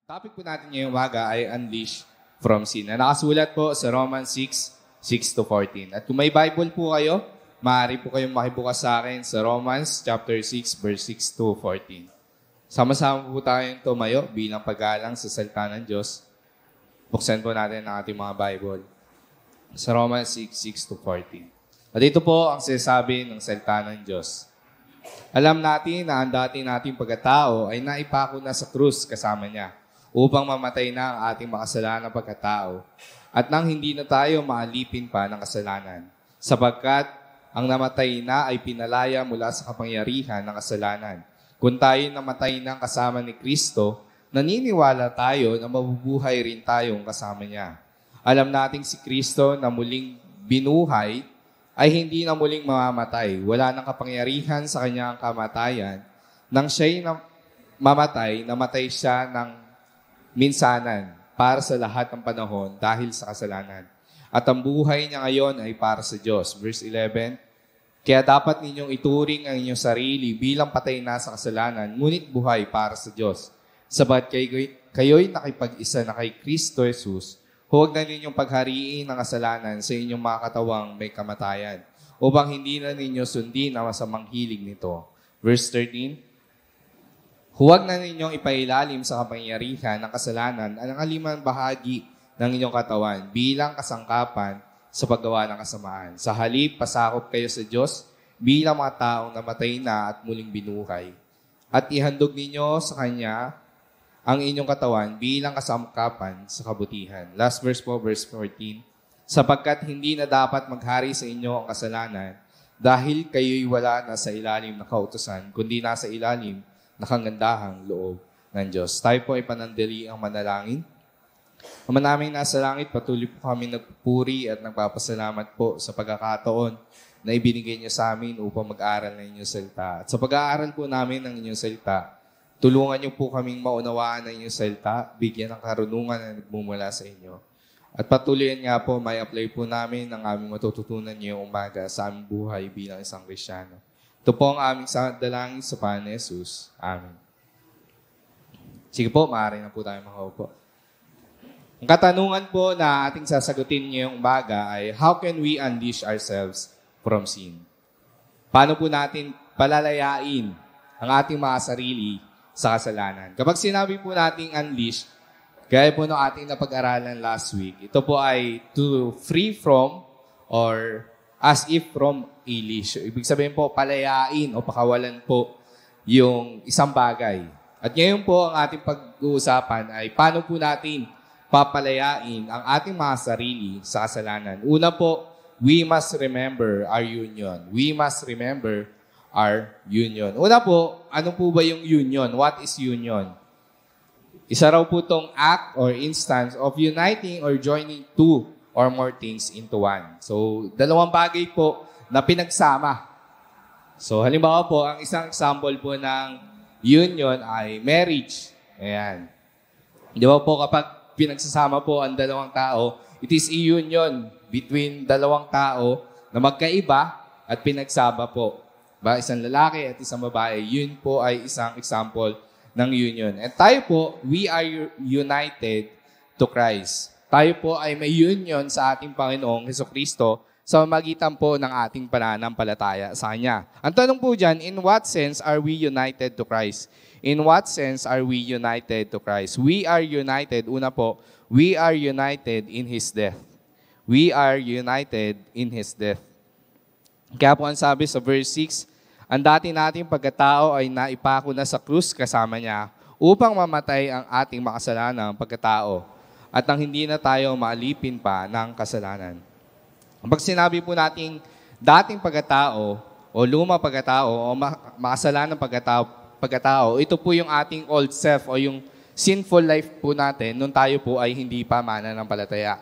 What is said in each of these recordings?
Topic po natin ngayong umaga ay Unleash from Sin. Na nakasulat po sa Romans 6:6-14. At kung may Bible po kayo, maaari po kayong makibukas sa akin sa Romans chapter 6, verse 6-14. Sama-sama po tayong tumayo bilang pag-aalang sa salita ng Diyos. Buksan po natin ang ating mga Bible sa Romans 6:6-14. At ito po ang sinasabi ng salita ng Diyos. Alam natin na ang dati nating pagkatao ay naipako na sa krus kasama niya upang mamatay na ang ating makasalanang pagkatao at nang hindi na tayo maalipin pa ng kasalanan. Sapagkat ang namatay na ay pinalaya mula sa kapangyarihan ng kasalanan. Kung tayo namatay ng kasama ni Kristo, naniniwala tayo na mabubuhay rin tayong kasama niya. Alam nating si Kristo na muling binuhay ay hindi na muling mamamatay. Wala nang kapangyarihan sa kanyang kamatayan. Nang siya'y mamatay, namatay siya ng minsanan para sa lahat ng panahon dahil sa kasalanan. At ang buhay niya ngayon ay para sa Diyos. Verse 11, kaya dapat ninyong ituring ang inyong sarili bilang patay na sa kasalanan, ngunit buhay para sa Diyos. Sabat kayo'y nakipag-isa na kay Kristo Jesus, huwag na ninyong paghariin ang kasalanan sa inyong mga katawang may kamatayan, upang hindi na ninyo sundin ang masamang hilig nito. Verse 13, huwag na ninyong ipailalim sa kapangyarihan ng kasalanan ang alimang bahagi ng inyong katawan bilang kasangkapan sa paggawa ng kasamaan. Sa halip, pasakop kayo sa Diyos bilang mga taong namatay na at muling binuhay. At ihandog ninyo sa Kanya ang inyong katawan bilang kasangkapan sa kabutihan. Last verse po, verse 14. Sapagkat hindi na dapat maghari sa inyo ang kasalanan dahil kayo'y wala na sa ilalim ng kautusan, kundi nasa ilalim nakagandahang loob ng Diyos. Tayo po ay panandali ang manalangin. Ama naming nasa langit, patuloy po kami nagpupuri at nagpapasalamat po sa pagkakataon na ibinigay niyo sa amin upang mag-aaral ng inyong salita. At sa pag-aaral po namin ng inyong salita, tulungan niyo po kaming maunawaan ng inyong salita, bigyan ng karunungan na nagmumula sa inyo. At patuloy nga po, may apply po namin ang aming matututunan niyo umaga sa aming buhay bilang isang Kristiyano. Ito po ang aming dalangin sa Panginoon Jesus. Amen. Sige po, maaari na po tayo makaupo. Ang katanungan po na ating sasagutin ngayong umaga ay, how can we unleash ourselves from sin? Paano po natin palalayain ang ating mga sarili sa kasalanan? Kapag sinabi po nating unleash, gaya po ng ating napag-aralan last week, ito po ay to free from or as if from a leash. Ibig sabihin po, palayain o pakawalan po yung isang bagay. At ngayon po, ang ating pag-uusapan ay paano po natin papalayain ang ating mga sarili sa kasalanan. Una po, we must remember our union. We must remember our union. Una po, ano po ba yung union? What is union? Isa raw po itong act or instance of uniting or joining two or more things into one. So, dalawang bagay po na pinagsama. So, halimbawa po, ang isang example po ng union ay marriage. Ayan. Di ba po, kapag pinagsasama po ang dalawang tao, it is a union between dalawang tao na magkaiba at pinagsama po. Ba, isang lalaki at isang babae, yun po ay isang example ng union. And tayo po, we are united to Christ. Tayo po ay may union sa ating Panginoong Hesukristo sa magitan po ng ating pananampalataya sa Kanya. Ang tanong po dyan, in what sense are we united to Christ? In what sense are we united to Christ? We are united, una po, we are united in His death. We are united in His death. Kaya po ang sabi sa verse 6, ang dati nating pagkatao ay naipako na sa krus kasama niya upang mamatay ang ating makasalanang pagkatao at nang hindi na tayo maalipin pa ng kasalanan. Pag sinabi po nating dating pagkatao o luma pagkatao o makasalanang pagkatao, ito po yung ating old self o yung sinful life po natin nung tayo po ay hindi pa mananampalataya.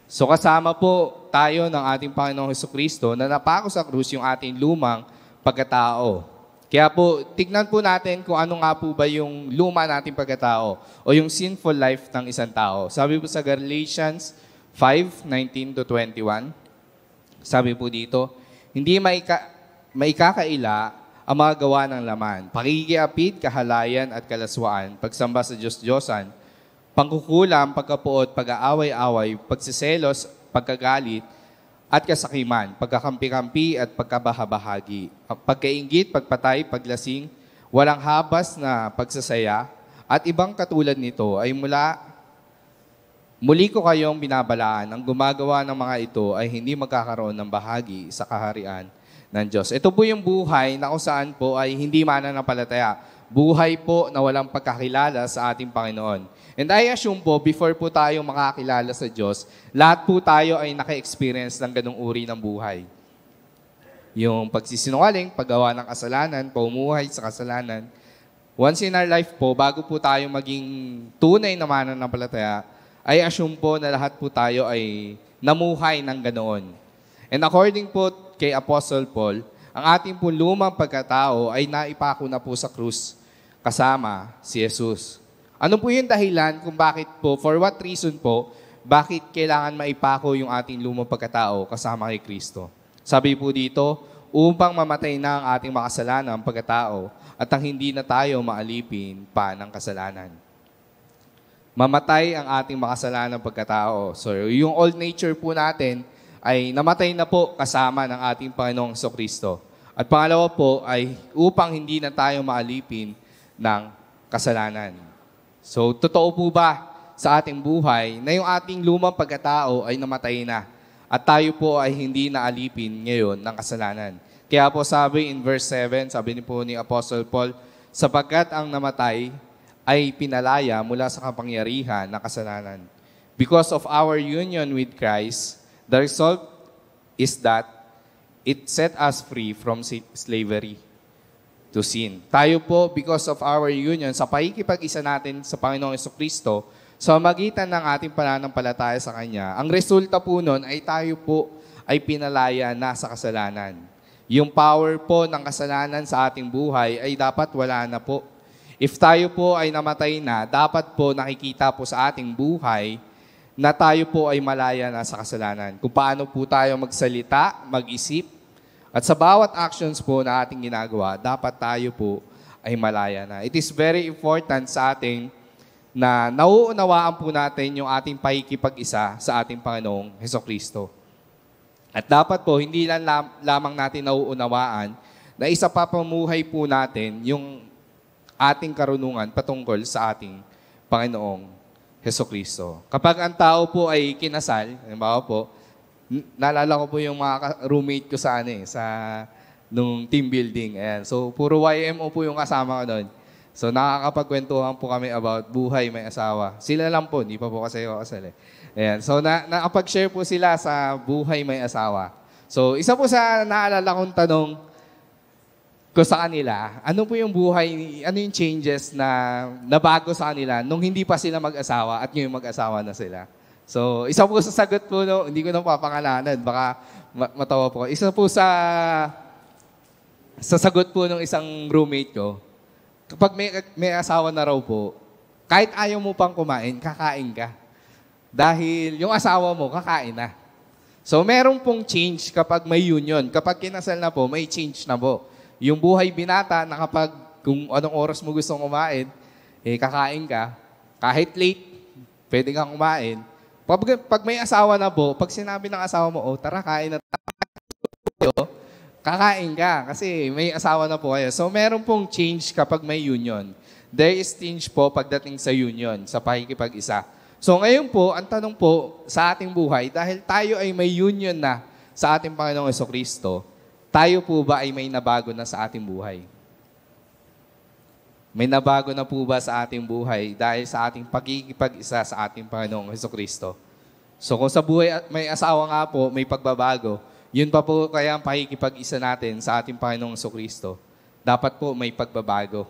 So kasama po tayo ng ating Panginoong Hesukristo na napako sa krus yung ating lumang pagkatao. Kaya po, tignan po natin kung ano nga po ba yung luma nating pagkatao o yung sinful life ng isang tao. Sabi po sa Galatians 5:19-21, sabi po dito, hindi maikakaila ang mga gawa ng laman, pakikiapid, kahalayan at kalaswaan, pagsamba sa Diyos-Diyosan, pangkukulam, pagkapuot, pag-aaway-away, pagsiselos, pagkagalit, at kasakiman, pagkakampi-kampi at pagkabahabahagi, pagkainggit, pagpatay, paglasing, walang habas na pagsasaya, at ibang katulad nito ay muli ko kayong binabalaan, ang gumagawa ng mga ito ay hindi magkakaroon ng bahagi sa kaharian ng Diyos. Ito po yung buhay na kung saan po ay hindi mananampalataya. Buhay po na walang pagkakilala sa ating Panginoon. And I assume po, before po tayo makakilala sa Diyos, lahat po tayo ay naka-experience ng ganung uri ng buhay. Yung pagsisinungaling, paggawa ng kasalanan, pamumuhay sa kasalanan. Once in our life po, bago po tayo maging tunay na mananampalataya, I assume po na lahat po tayo ay namuhay ng ganoon. And according po kay Apostle Paul, ang ating po lumang pagkatao ay naipako na po sa krus kasama si Jesus. Ano po yung dahilan kung bakit po, for what reason po, bakit kailangan maipako yung ating lumang pagkatao kasama kay Kristo? Sabi po dito, upang mamatay na ang ating makasalanan pagkatao at ang hindi na tayo maalipin pa ng kasalanan. Mamatay ang ating makasalanan pagkatao. So yung old nature po natin ay namatay na po kasama ng ating Panginoong Kristo. At pangalawa po ay upang hindi na tayo maalipin ng kasalanan. So, totoo po ba sa ating buhay na yung ating lumang pagkatao ay namatay na at tayo po ay hindi naalipin ngayon ng kasalanan? Kaya po sabi in verse 7, sabi po ni Apostle Paul, sapagkat ang namatay ay pinalaya mula sa kapangyarihan ng kasalanan. Because of our union with Christ, the result is that it set us free from slavery to sin. Tayo po, because of our union, sa pakikipag-isa natin sa Panginoong Kristo, sa magitan ng ating pananampalataya sa Kanya, ang resulta po nun ay tayo po ay pinalaya na sa kasalanan. Yung power po ng kasalanan sa ating buhay ay dapat wala na po. If tayo po ay namatay na, dapat po nakikita po sa ating buhay na tayo po ay malaya na sa kasalanan. Kung paano po tayo magsalita, mag-isip, at sa bawat actions po na ating ginagawa, dapat tayo po ay malaya na. It is very important sa ating na nauunawaan po natin yung ating pakikipag-isa sa ating Panginoong Hesukristo. At dapat po, hindi lang lamang natin nauunawaan na isa pa pamuhay po natin yung ating karunungan patungkol sa ating Panginoong Hesukristo. Kapag ang tao po ay kinasal, halimbawa po, naalala ko po yung mga roommate ko sa nung team building. Ayan. So, puro YMO po yung kasama ko doon. So, nakakapagkwentuhan po kami about buhay may asawa. Sila lang po, hindi pa po kasi ako kasal eh. Ayan. So, nakapag-share po sila sa buhay may asawa. So, isa po sa naalala kong tanong ko sa kanila, ano po yung buhay, ano yung changes na nabago sa kanila nung hindi pa sila mag-asawa at ngayon mag-asawa na sila? So, isa po sa sagot po, no, hindi ko na papangalanan, baka matawa po. Isa po sa sagot po ng isang roommate ko, kapag may asawa na raw po, kahit ayaw mo pang kumain, kakain ka. Dahil yung asawa mo, kakain na. So, meron pong change kapag may union. Kapag kinasal na po, may change na po. Yung buhay binata na kapag kung anong oras mo gustong kumain, kakain ka. Kahit late, pwede kang kumain. Pag may asawa na po, pag sinabi ng asawa mo, oh, tara, kain na tayo, kakain ka kasi may asawa na po kayo. So, meron pong change kapag may union. There is change po pagdating sa union, sa pakikipag-isa. So, ngayon po, ang tanong po sa ating buhay, dahil tayo ay may union na sa ating Panginoong Hesukristo, tayo po ba ay may nabago na sa ating buhay? May nabago na po ba sa ating buhay dahil sa ating pagkikipag-isa sa ating Panginoong Hesukristo? So kung sa buhay may asawa nga po, may pagbabago, yun pa po kaya ang pakikipag-isa natin sa ating Panginoong Hesukristo. Dapat po may pagbabago.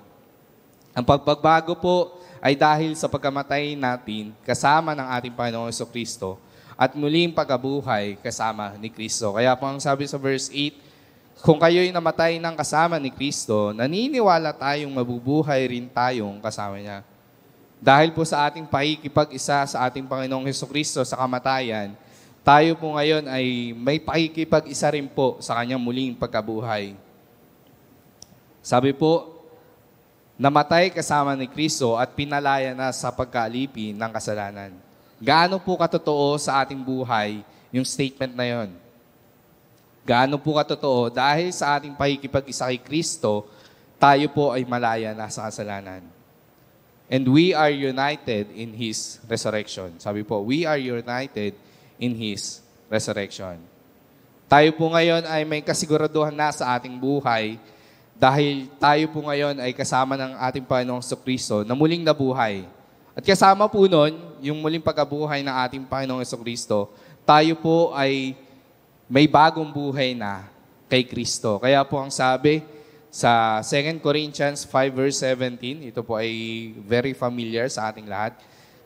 Ang pagbabago po ay dahil sa pagkamatay natin kasama ng ating Panginoong Hesukristo at muling pagkabuhay kasama ni Kristo. Kaya po ang sabi sa verse 8, kung kayo'y namatay ng kasama ni Kristo, naniniwala tayong mabubuhay rin tayong kasama niya. Dahil po sa ating pakikipag-isa sa ating Panginoong Hesukristo sa kamatayan, tayo po ngayon ay may pakikipag-isa rin po sa kanyang muling pagkabuhay. Sabi po, namatay kasama ni Kristo at pinalaya na sa pagkaalipin ng kasalanan. Gaano po katotoo sa ating buhay yung statement na yon? Gaano po katotoo? Dahil sa ating pakikipag-isa kay Kristo, tayo po ay malaya na sa kasalanan. And we are united in His resurrection. Sabi po, we are united in His resurrection. Tayo po ngayon ay may kasiguraduhan na sa ating buhay dahil tayo po ngayon ay kasama ng ating Panginoong Kristo na muling nabuhay. At kasama po nun, yung muling pagkabuhay ng ating Panginoong Kristo, tayo po ay may bagong buhay na kay Kristo. Kaya po ang sabi sa 2 Corinthians 5 verse 17, ito po ay very familiar sa ating lahat.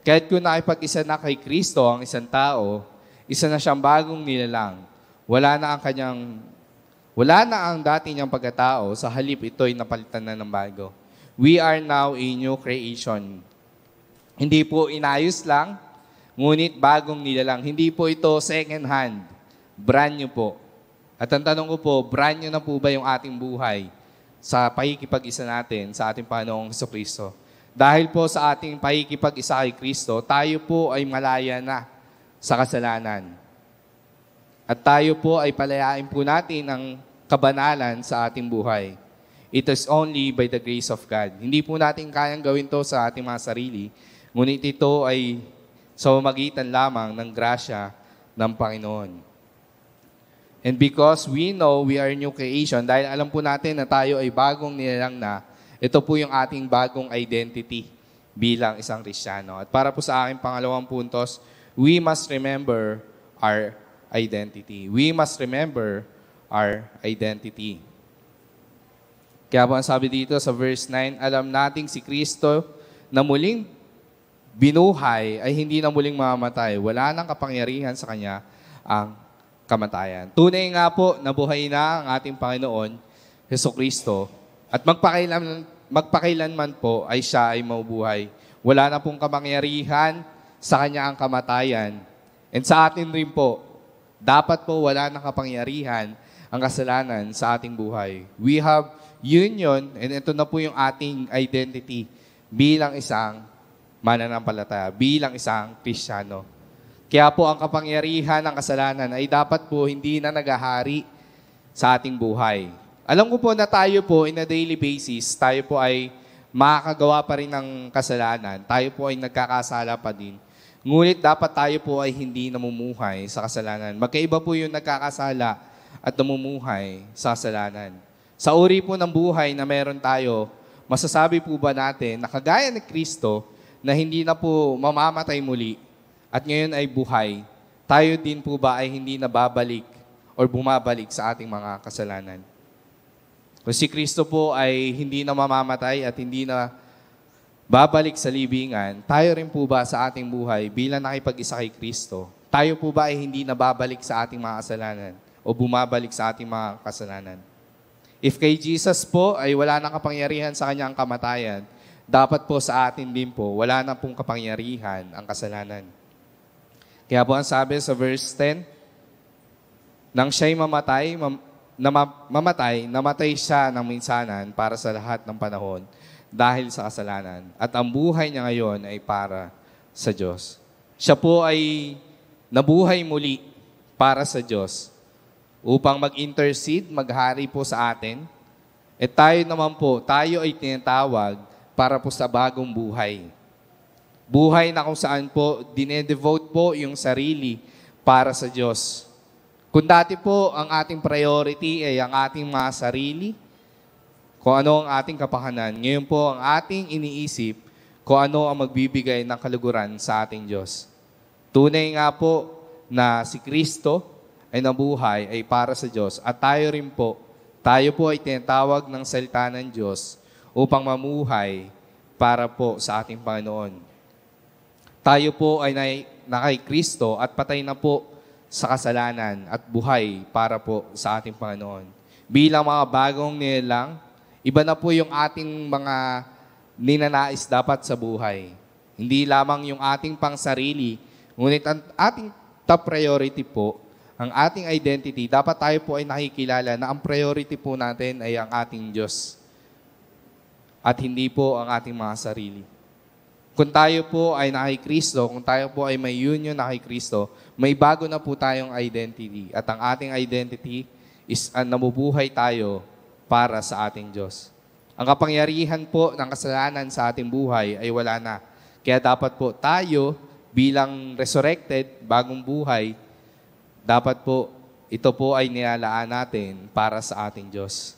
Kahit kung nakipag-isa na kay Kristo ang isang tao, isa na siyang bagong nilalang. Wala na ang dati niyang pagkatao, sa halip ito'y napalitan na ng bago. We are now a new creation. Hindi po inayos lang, ngunit bagong nilalang. Hindi po ito second hand, brand new po. At ang tanong ko po, brand new na po ba yung ating buhay sa pakikipag-isa natin sa ating Panginoong Kristo? Dahil po sa ating pakikipag-isa kay Kristo, tayo po ay malaya na sa kasalanan. At tayo po ay palayain po natin ang kabanalan sa ating buhay. It is only by the grace of God. Hindi po natin kayang gawin to sa ating mga sarili, ngunit ito ay sa pamamagitan lamang ng grasya ng Panginoon. And because we know we are new creation, dahil alam po natin na tayo ay bagong nilalang na, ito po yung ating bagong identity bilang isang Kristiyano. At para po sa aking pangalawang puntos, we must remember our identity. We must remember our identity. Kaya po ang sabi dito sa verse 9, alam nating si Kristo na muling binuhay ay hindi na muling mamamatay. Wala nang kapangyarihan sa Kanya ang kamatayan. Tunay nga po na buhay na ang ating Panginoon, Jesucristo, at magpakailanman po ay Siya ay mabubuhay. Wala na pong kapangyarihan sa Kanya ang kamatayan. And sa atin rin po, dapat po wala nang kapangyarihan ang kasalanan sa ating buhay. We have union, and ito na po yung ating identity bilang isang mananampalataya, bilang isang Kristiyano. Kaya po ang kapangyarihan ng kasalanan ay dapat po hindi na naghahari sa ating buhay. Alam ko po na tayo po, in a daily basis, tayo po ay makakagawa pa rin ng kasalanan. Tayo po ay nagkakasala pa din. Ngunit dapat tayo po ay hindi namumuhay sa kasalanan. Magkaiba po yung nagkakasala at namumuhay sa kasalanan. Sa uri po ng buhay na meron tayo, masasabi po ba natin na kagaya ni Kristo na hindi na po mamamatay muli at ngayon ay buhay, tayo din po ba ay hindi na babalik or bumabalik sa ating mga kasalanan? Kung si Kristo po ay hindi na mamamatay at hindi na babalik sa libingan, tayo rin po ba sa ating buhay bilang nakipag-isa kay Kristo, tayo po ba ay hindi na babalik sa ating mga kasalanan o bumabalik sa ating mga kasalanan? If kay Jesus po ay wala nang kapangyarihan sa Kanyang kamatayan, dapat po sa atin din po, wala na pong kapangyarihan ang kasalanan. Kaya po ang sabi sa verse 10, nang siya'y namatay siya ng minsanan para sa lahat ng panahon dahil sa kasalanan. At ang buhay niya ngayon ay para sa Diyos. Siya po ay nabuhay muli para sa Diyos upang mag-intercede, maghari po sa atin. At tayo naman po, tayo ay tinatawag para po sa bagong buhay. Buhay na kung saan po, dinedevote po yung sarili para sa Diyos. Kung dati po, ang ating priority ay ang ating mga sarili, kung ano ang ating kapakanan. Ngayon po, ang ating iniisip kung ano ang magbibigay ng kaluguran sa ating Diyos. Tunay nga po na si Kristo ay nabuhay ay para sa Diyos. At tayo rin po, tayo po ay tinatawag ng salita ng Diyos upang mamuhay para po sa ating Panginoon. Tayo po ay na kay Kristo at patay na po sa kasalanan at buhay para po sa ating Panginoon. Bilang mga bagong nilalang, iba na po yung ating mga ninanais dapat sa buhay. Hindi lamang yung ating pangsarili, ngunit ang ating top priority po, ang ating identity, dapat tayo po ay nakikilala na ang priority po natin ay ang ating Diyos. at hindi po ang ating mga sarili. Kung tayo po ay na kay Kristo, kung tayo po ay may union na kay Kristo, may bago na po tayong identity. At ang ating identity is nabubuhay tayo para sa ating Diyos. Ang kapangyarihan po ng kasalanan sa ating buhay ay wala na. Kaya dapat po tayo bilang resurrected, bagong buhay, dapat po ito po ay nilalaan natin para sa ating Diyos.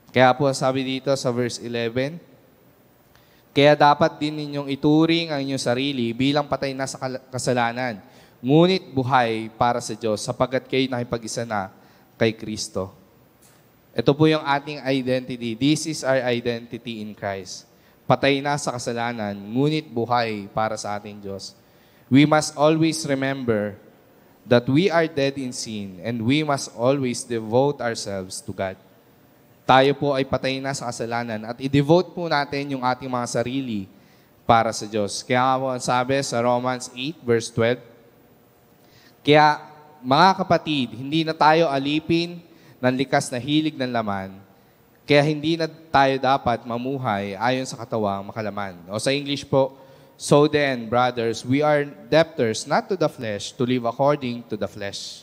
Kaya po sabi dito sa verse 11, kaya dapat din ninyong ituring ang inyong sarili bilang patay na sa kasalanan, ngunit buhay para sa Diyos sapagkat kayo nakipag-isa na kay Kristo. Ito po yung ating identity. This is our identity in Christ. Patay na sa kasalanan, ngunit buhay para sa ating Diyos. We must always remember that we are dead in sin and we must always devote ourselves to God. Tayo po ay patay na sa kasalanan at i-devote po natin yung ating mga sarili para sa Diyos. Kaya nga po ang sabi sa Romans 8 verse 12, kaya mga kapatid, hindi na tayo alipin ng likas na hilig ng laman, kaya hindi na tayo dapat mamuhay ayon sa katawang makalaman. O sa English po, so then, brothers, we are debtors not to the flesh to live according to the flesh.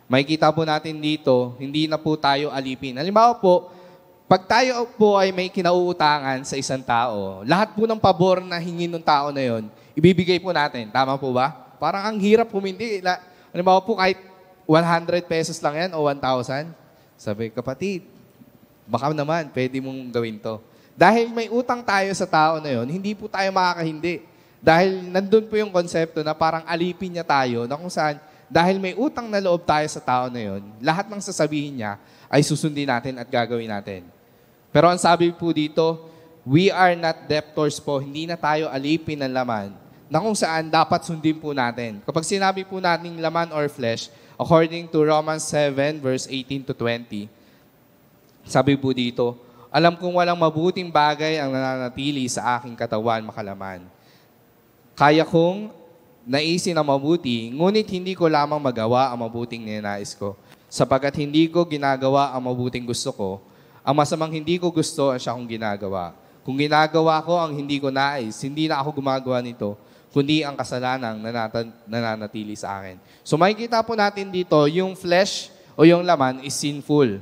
Makikita po natin dito, hindi na po tayo alipin. Halimbawa po, pag tayo po ay may kinauutangan sa isang tao, lahat po ng pabor na hingin ng tao na yon, ibibigay po natin. Tama po ba? Parang ang hirap humindi. Halimbawa po kahit 100 pesos lang yan o 1,000. Sabi, kapatid, baka naman pwede mong gawin to. Dahil may utang tayo sa tao na yon, hindi po tayo makakahindi. Dahil nandun po yung konsepto na parang alipin niya tayo na kung saan, dahil may utang na loob tayo sa tao na yon, lahat ng sasabihin niya ay susundin natin at gagawin natin. Pero ang sabi po dito, we are not debtors po, hindi na tayo alipin ng laman, na kung saan dapat sundin po natin. Kapag sinabi po natin laman or flesh, according to Romans 7 verse 18 to 20, sabi po dito, alam kong walang mabuting bagay ang nananatili sa aking katawan makalaman. Kaya kong naisin ang mabuti, ngunit hindi ko lamang magawa ang mabuting ninanais ko. Sapagat hindi ko ginagawa ang mabuting gusto ko, ang masamang hindi ko gusto ang siya kong ginagawa. Kung ginagawa ko ang hindi ko nais, hindi na ako gumagawa nito, kundi ang kasalanang nananatili sa akin. So makikita po natin dito, yung flesh o yung laman is sinful.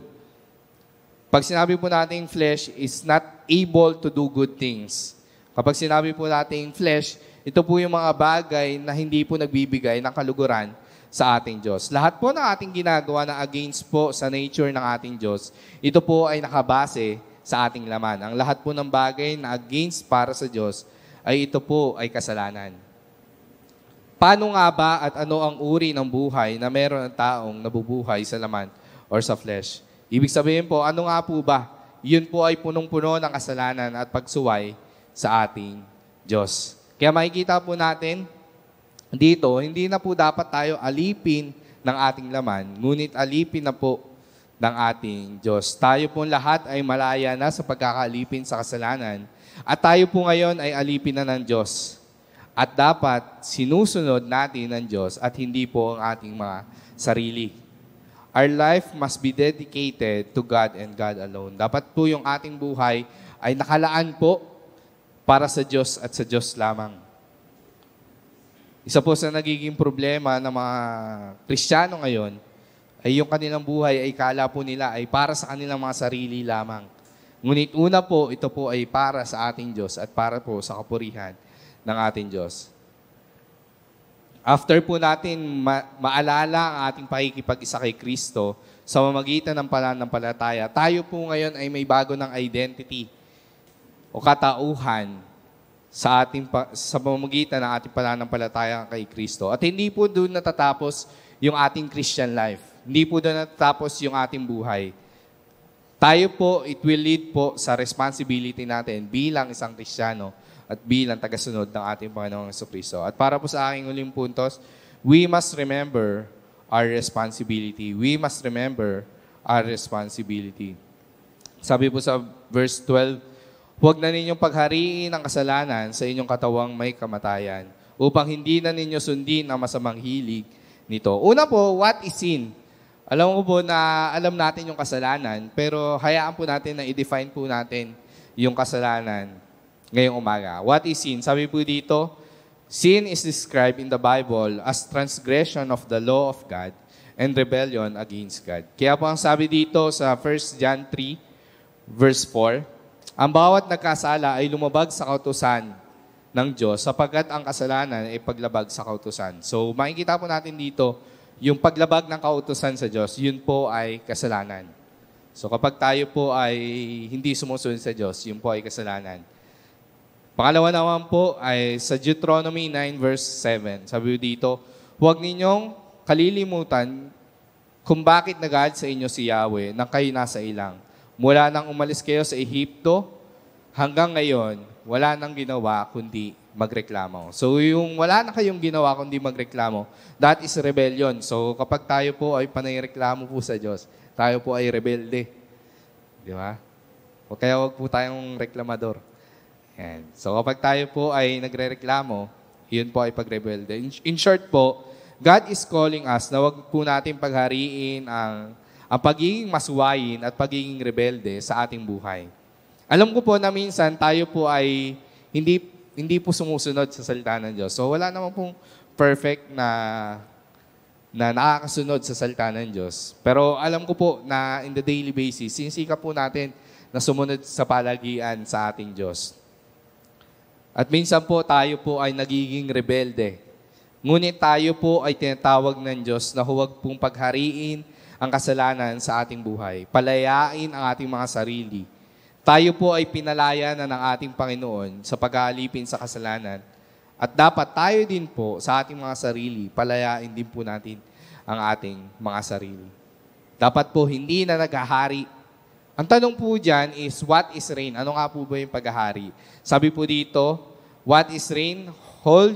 Pag sinabi po natin flesh is not able to do good things. Kapag sinabi po natin flesh, ito po yung mga bagay na hindi po nagbibigay ng kaluguran sa ating Diyos. Lahat po ng ating ginagawa na against po sa nature ng ating Diyos, ito po ay nakabase sa ating laman. Ang lahat po ng bagay na against para sa Diyos, ay ito po ay kasalanan. Paano nga ba at ano ang uri ng buhay na meron ng taong nabubuhay sa laman or sa flesh? Ibig sabihin po, ano nga po ba? Yun po ay punong-puno ng kasalanan at pagsuway sa ating Diyos. Kaya makikita po natin, dito, hindi na po dapat tayo alipin ng ating laman, ngunit alipin na po ng ating Diyos. Tayo po lahat ay malaya na sa pagkakalipin sa kasalanan at tayo po ngayon ay alipin na ng Diyos. At dapat sinusunod natin ng Diyos at hindi po ang ating mga sarili. Our life must be dedicated to God and God alone. Dapat po yung ating buhay ay nakalaan po para sa Diyos at sa Diyos lamang. Isa po sa nagiging problema ng mga Kristiyano ngayon ay yung kanilang buhay ay kala po nila ay para sa kanilang mga sarili lamang. Ngunit una po, ito po ay para sa ating Diyos at para po sa kapurihan ng ating Diyos. After po natin maalala ang ating pakikipag-isa kay Kristo sa mamagitan ng pananampalataya, tayo po ngayon ay may bago ng identity o katauhan sa pamamagitan ng ating pananampalataya kay Kristo. At hindi po doon natatapos yung ating Christian life. Hindi po doon natatapos yung ating buhay. Tayo po, it will lead po sa responsibility natin bilang isang Kristiyano at bilang tagasunod ng ating Panginoong Jesucristo. At para po sa aking uling puntos, we must remember our responsibility. We must remember our responsibility. Sabi po sa verse 12, huwag na ninyong paghariin ang kasalanan sa inyong katawang may kamatayan upang hindi na ninyo sundin ang masamang hilig nito. Una po, what is sin? Alam ko po na alam natin yung kasalanan, pero hayaan po natin na i-define po natin yung kasalanan ngayong umaga. What is sin? Sabi po dito, sin is described in the Bible as transgression of the law of God and rebellion against God. Kaya po ang sabi dito sa 1 John 3, verse 4, ang bawat nagkasala ay lumabag sa kautusan ng Diyos sapagkat ang kasalanan ay paglabag sa kautusan. So makikita po natin dito, yung paglabag ng kautusan sa Diyos, yun po ay kasalanan. So kapag tayo po ay hindi sumusunod sa Diyos, yun po ay kasalanan. Pangalawa naman po ay sa Deuteronomy 9 verse 7. Sabi dito, huwag ninyong kalilimutan kung bakit nagalit sa inyo si Yahweh nang kayo nasa ilang. Mula nang umalis kayo sa Ehipto, hanggang ngayon, wala nang ginawa kundi magreklamo. So yung wala na kayong ginawa kundi magreklamo, that is rebellion. So kapag tayo po ay panayreklamo po sa Diyos, tayo po ay rebelde. Di ba? O kaya wag po tayong reklamador. Yan. So kapag tayo po ay nagrereklamo, yun po ay pagrebelde. In short po, God is calling us na wag po natin paghariin ang pagiging masuwayin at pagiging rebelde sa ating buhay. Alam ko po na minsan tayo po ay hindi po sumusunod sa salita ng Diyos. So wala naman pong perfect na nakakasunod sa salita ng Diyos. Pero alam ko po na in the daily basis, sinisika po natin na sumunod sa palagian sa ating Diyos. At minsan po tayo po ay nagiging rebelde. Ngunit tayo po ay tinatawag ng Diyos na huwag pong paghariin ang kasalanan sa ating buhay. Palayain ang ating mga sarili. Tayo po ay pinalaya na ng ating Panginoon sa pag-aalipin sa kasalanan. At dapat tayo din po sa ating mga sarili, palayain din po natin ang ating mga sarili. Dapat po hindi na naghahari. Ang tanong po dyan is, what is reign? Ano nga po ba yung paghahari? Sabi po dito, what is reign? Hold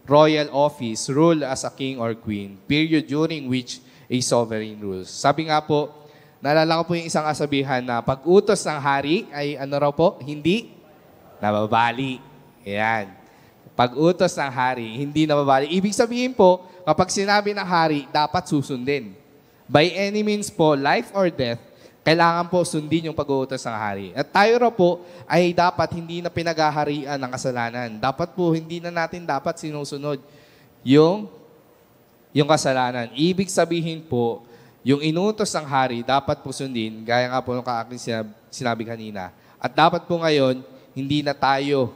royal office, rule as a king or queen, period during which a sovereign rules. Sabi nga po, naalala ko po yung isang kasabihan na pag-utos ng hari ay ano raw po? Hindi nababali. Ayan. Pag-utos ng hari, hindi nababali. Ibig sabihin po, kapag sinabi ng hari, dapat susundin. By any means po, life or death, kailangan po sundin yung pag-uutos ng hari. At tayo raw po ay dapat hindi na pinaghaharian ng kasalanan. Dapat po hindi na natin dapat sinusunod yung kasalanan. Ibig sabihin po, yung inutos ng hari, dapat po sundin, gaya nga po ng kaaking sinabi kanina. At dapat po ngayon, hindi na tayo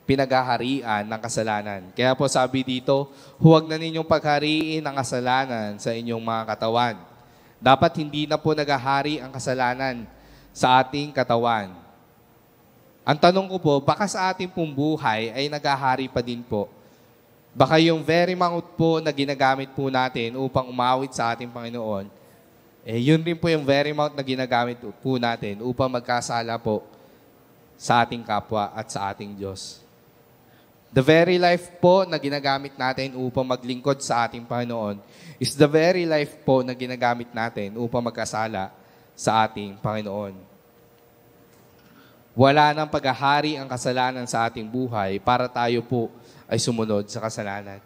pinaghaharian ng kasalanan. Kaya po sabi dito, huwag na ninyong paghariin ang kasalanan sa inyong mga katawan. Dapat hindi na po naghahari ang kasalanan sa ating katawan. Ang tanong ko po, baka sa ating pong buhay ay naghahari pa din po. Baka yung very mangut po na ginagamit po natin upang umawit sa ating Panginoon, yun rin po yung very mount na ginagamit po natin upang magkasala po sa ating kapwa at sa ating Diyos. The very life po na ginagamit natin upang maglingkod sa ating Panginoon is the very life po na ginagamit natin upang magkasala sa ating Panginoon. Wala nang paghahari ang kasalanan sa ating buhay para tayo po ay sumunod sa kasalanan.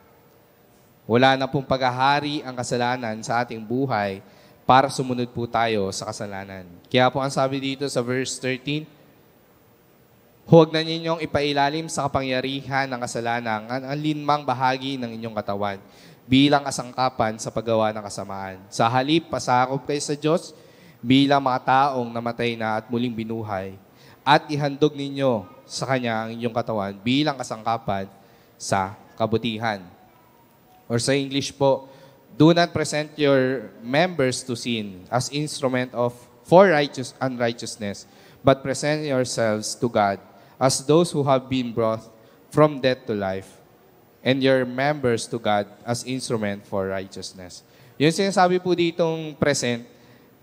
Wala na pong paghahari ang kasalanan sa ating buhay para sumunod po tayo sa kasalanan. Kaya po ang sabi dito sa verse 13, huwag na ninyong ipailalim sa kapangyarihan ng kasalanan ang alinmang bahagi ng inyong katawan bilang kasangkapan sa paggawa ng kasamaan. Sa halip, pasakop kayo sa Diyos bilang mga taong namatay na at muling binuhay at ihandog ninyo sa Kanya ang inyong katawan bilang kasangkapan sa kabutihan. Or sa English po, do not present your members to sin as instrument for unrighteousness, but present yourselves to God as those who have been brought from death to life, and your members to God as instrument for righteousness. Yung sinasabi po ditong present,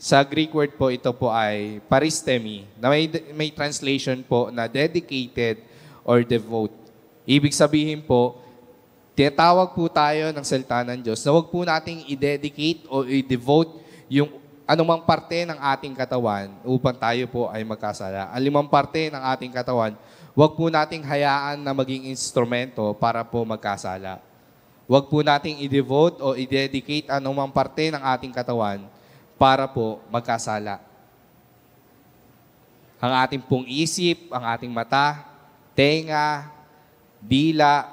sa Greek word po, ito po ay paristemi, na may translation po na dedicated or devote. Ibig sabihin po, tinatawag po tayo ng salita ng Diyos na huwag po nating i-dedicate o i-devote yung anumang parte ng ating katawan upang tayo po ay magkasala. Ang limang parte ng ating katawan, huwag po nating hayaan na maging instrumento para po magkasala. Huwag po nating i-devote o i-dedicate anumang parte ng ating katawan para po magkasala. ang ating pong isip, ang ating mata, tenga, dila,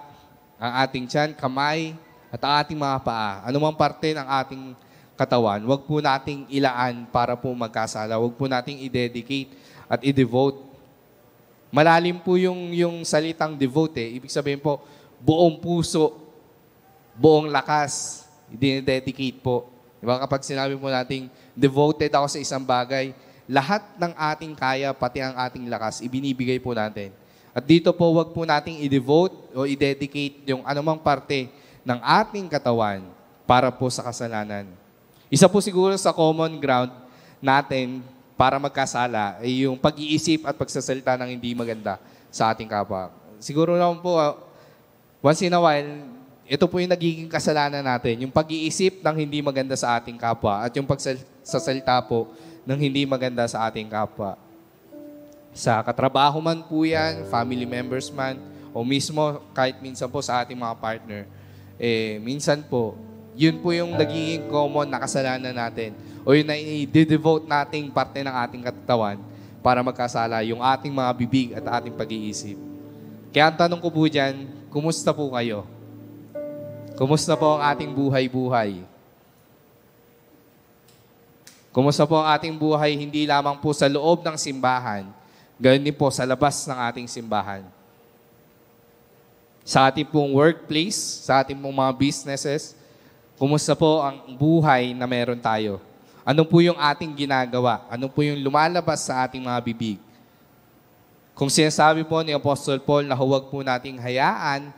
ang ating tiyan, kamay, at ang ating mga paa. Anumang parte ng ating katawan, huwag po nating ilaan para po magkasala. Huwag po nating i-dedicate at i-devote. Malalim po yung salitang devote. Ibig sabihin po, buong puso, buong lakas, i-dedicate po. Diba? Kapag sinabi po nating devoted ako sa isang bagay, lahat ng ating kaya, pati ang ating lakas, ibinibigay po natin. At dito po, huwag po nating i-devote o i-dedicate yung anumang parte ng ating katawan para po sa kasalanan. Isa po siguro sa common ground natin para magkasala ay yung pag-iisip at pagsasalita ng hindi maganda sa ating kapwa. Siguro naman po, once in a while, ito po yung nagiging kasalanan natin, yung pag-iisip ng hindi maganda sa ating kapwa at yung pagsasalita po ng hindi maganda sa ating kapwa. Sa katrabaho man po yan, family members man, o mismo kahit minsan po sa ating mga partner, minsan po, yun po yung nagiging common na kasalanan natin o yun na i-devote nating parte ng ating katawan para magkasala, yung ating mga bibig at ating pag-iisip. Kaya ang tanong ko po dyan, kumusta po kayo? Kumusta po ang ating buhay-buhay? Kumusta po ang ating buhay hindi lamang po sa loob ng simbahan, gayon din po sa labas ng ating simbahan. Sa ating pong workplace, sa ating pong mga businesses, kumusta po ang buhay na meron tayo? Ano po yung ating ginagawa? Ano po yung lumalabas sa ating mga bibig? Kung sinasabi po ni Apostol Paul na huwag po nating hayaan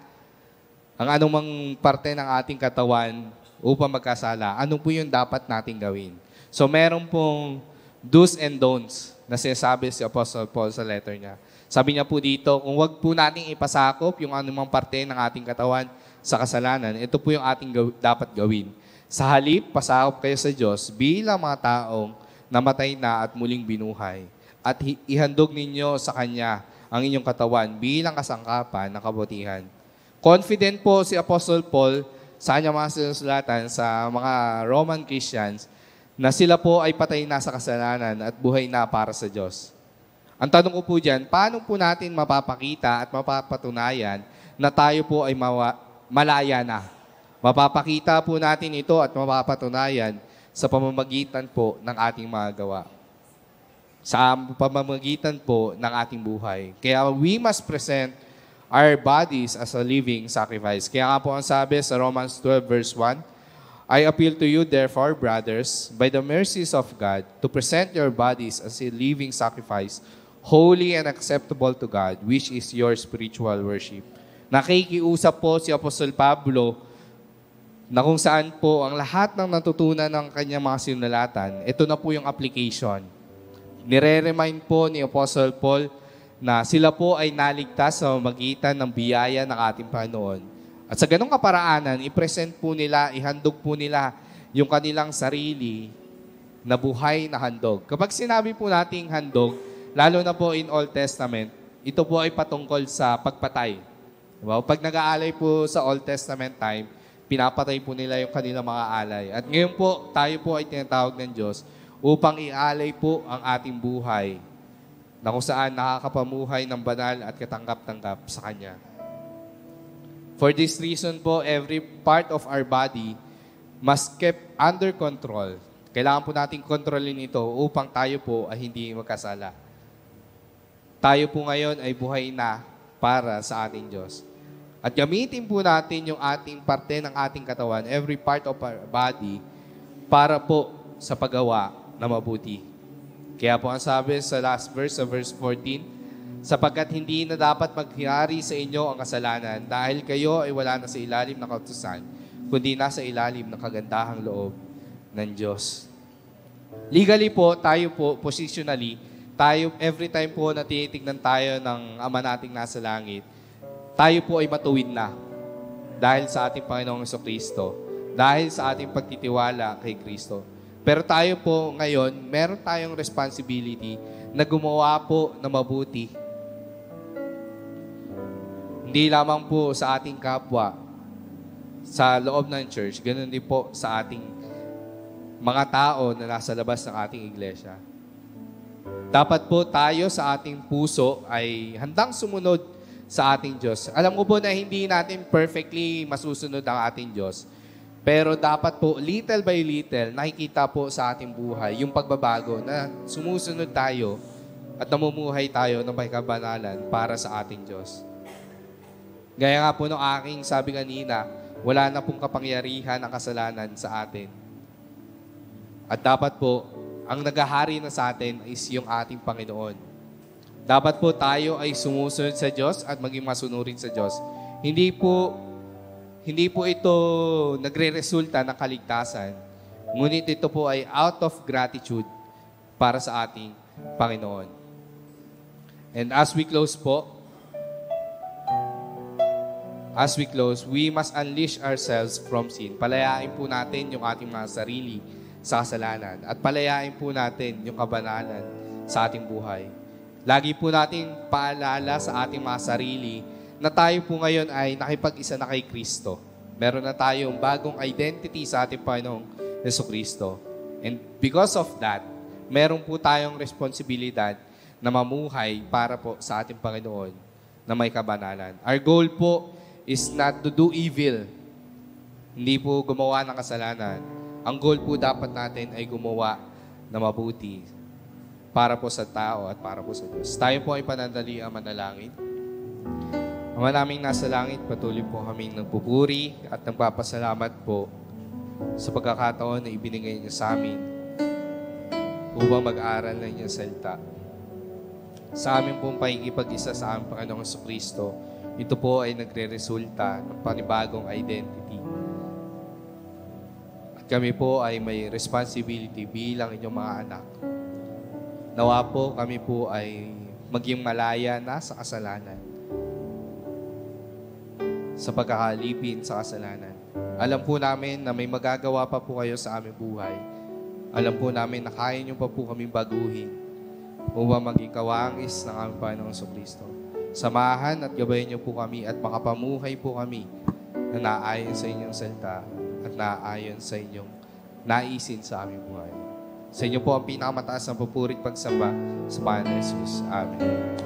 ang anumang parte ng ating katawan upang magkasala, ano po yung dapat nating gawin? So meron pong do's and don'ts na sinasabi si Apostle Paul sa letter niya. Sabi niya po dito, kung wag po nating ipasakop yung anumang parte ng ating katawan sa kasalanan, ito po yung ating dapat gawin. Sa halip, pasakop kayo sa Diyos bilang mga taong namatay na at muling binuhay. At ihandog ninyo sa Kanya ang inyong katawan bilang kasangkapan ng kabutihan. Confident po si Apostle Paul sa kanyang mga sinusulatan sa mga Roman Christians na sila po ay patay na sa kasalanan at buhay na para sa Diyos. Ang tanong ko po dyan, paano po natin mapapakita at mapapatunayan na tayo po ay malaya na? Mapapakita po natin ito at mapapatunayan sa pamamagitan po ng ating mga gawa. Sa pamamagitan po ng ating buhay. Kaya we must present our bodies as a living sacrifice. Kaya nga po ang sabi sa Romans 12 verse 1, I appeal to you, therefore, brothers, by the mercies of God, to present your bodies as a living sacrifice, holy and acceptable to God, which is your spiritual worship. Nakikiusap po si Apostol Pablo na kung saan po ang lahat ng natutunan ng kanyang mga sinulatan, ito na po yung application. Nire-remind po ni Apostle Paul na sila po ay naligtas sa magitan ng biyaya ng ating Panginoon. At sa ganong kaparaanan, i-present po nila, ihandog po nila yung kanilang sarili na buhay na handog. Kapag sinabi po nating handog, lalo na po in Old Testament, ito po ay patungkol sa pagpatay. Diba? Pag nag-aalay po sa Old Testament time, pinapatay po nila yung kanilang mga alay. At ngayon po, tayo po ay tinatawag ng Diyos upang i-alay po ang ating buhay na kung saan nakakapamuhay ng banal at katanggap-tanggap sa Kanya. For this reason po, every part of our body must keep under control. Kailangan po natin kontrolin ito upang tayo po ay hindi magkasala. Tayo po ngayon ay buhay na para sa ating Diyos. At gamitin po natin yung ating parte ng ating katawan, every part of our body, para po sa paggawa na mabuti. Kaya po ang sabi sa last verse, sa verse 14, sapagkat hindi na dapat maghari sa inyo ang kasalanan dahil kayo ay wala na sa ilalim ng kautusan, kundi nasa ilalim ng kagandahang loob ng Diyos. Legally po, tayo po, positionally, tayo, every time po na tinitignan tayo ng Ama nating nasa langit, tayo po ay matuwid na dahil sa ating Panginoong Jesucristo, dahil sa ating pagtitiwala kay Kristo. Pero tayo po ngayon, meron tayong responsibility na gumawa po na mabuti. Hindi lamang po sa ating kapwa, sa loob ng church, ganoon din po sa ating mga tao na nasa labas ng ating iglesia. Dapat po tayo sa ating puso ay handang sumunod sa ating Diyos. Alam ko po na hindi natin perfectly masusunod ang ating Diyos. Pero dapat po, little by little, nakikita po sa ating buhay yung pagbabago na sumusunod tayo at namumuhay tayo ng may kabanalan para sa ating Diyos. Gaya nga po ng aking sabi kanina, wala na pong kapangyarihan ang kasalanan sa atin. At dapat po, ang naghahari na sa atin is yung ating Panginoon. Dapat po tayo ay sumusunod sa Diyos at maging masunurin sa Diyos. Hindi po ito nagre-resulta ng kaligtasan. Ngunit ito po ay out of gratitude para sa ating Panginoon. And as we close, we must unleash ourselves from sin. Palayain po natin yung ating mga sarili sa kasalanan. At palayain po natin yung kabanalan sa ating buhay. Lagi po natin paalala sa ating mga sarili na tayo po ngayon ay nakipag-isa na kay Kristo. Meron na tayong bagong identity sa ating Panginoong Jesucristo. And because of that, meron po tayong responsibilidad na mamuhay para po sa ating Panginoon na may kabanalan. Our goal po is not to do evil. Hindi po gumawa ng kasalanan. Ang goal po dapat natin ay gumawa na mabuti para po sa tao at para po sa Diyos. Tayo po ay panandaliang manalangin. Ama naming nasa langit, patuloy po kaming nagpupuri at nagpapasalamat po sa pagkakataon na ibinigay niyo sa amin upang mag-aral ng inyong salita. Sa amin pong pakikipag-isa sa aming Panginoong Jesucristo, ito po ay nagre-resulta ng panibagong identity. Kami po ay may responsibility bilang inyong mga anak. Nawa po kami po ay maging malaya na sa kasalanan. Sa pagkakalipin sa kasalanan. Alam po namin na may magagawa pa po kayo sa aming buhay. Alam po namin na kaya niyo pa po kaming baguhin upang maging kawangis ng aming Panginoong Jesucristo. Samahan at gabayan niyo po kami at makapamuhay po kami na naayon sa inyong salita at naayon sa inyong naisin sa aming buhay. Sa inyo po ang pinakamataas na papurit pagsamba sa Panginoon Jesus. Amen.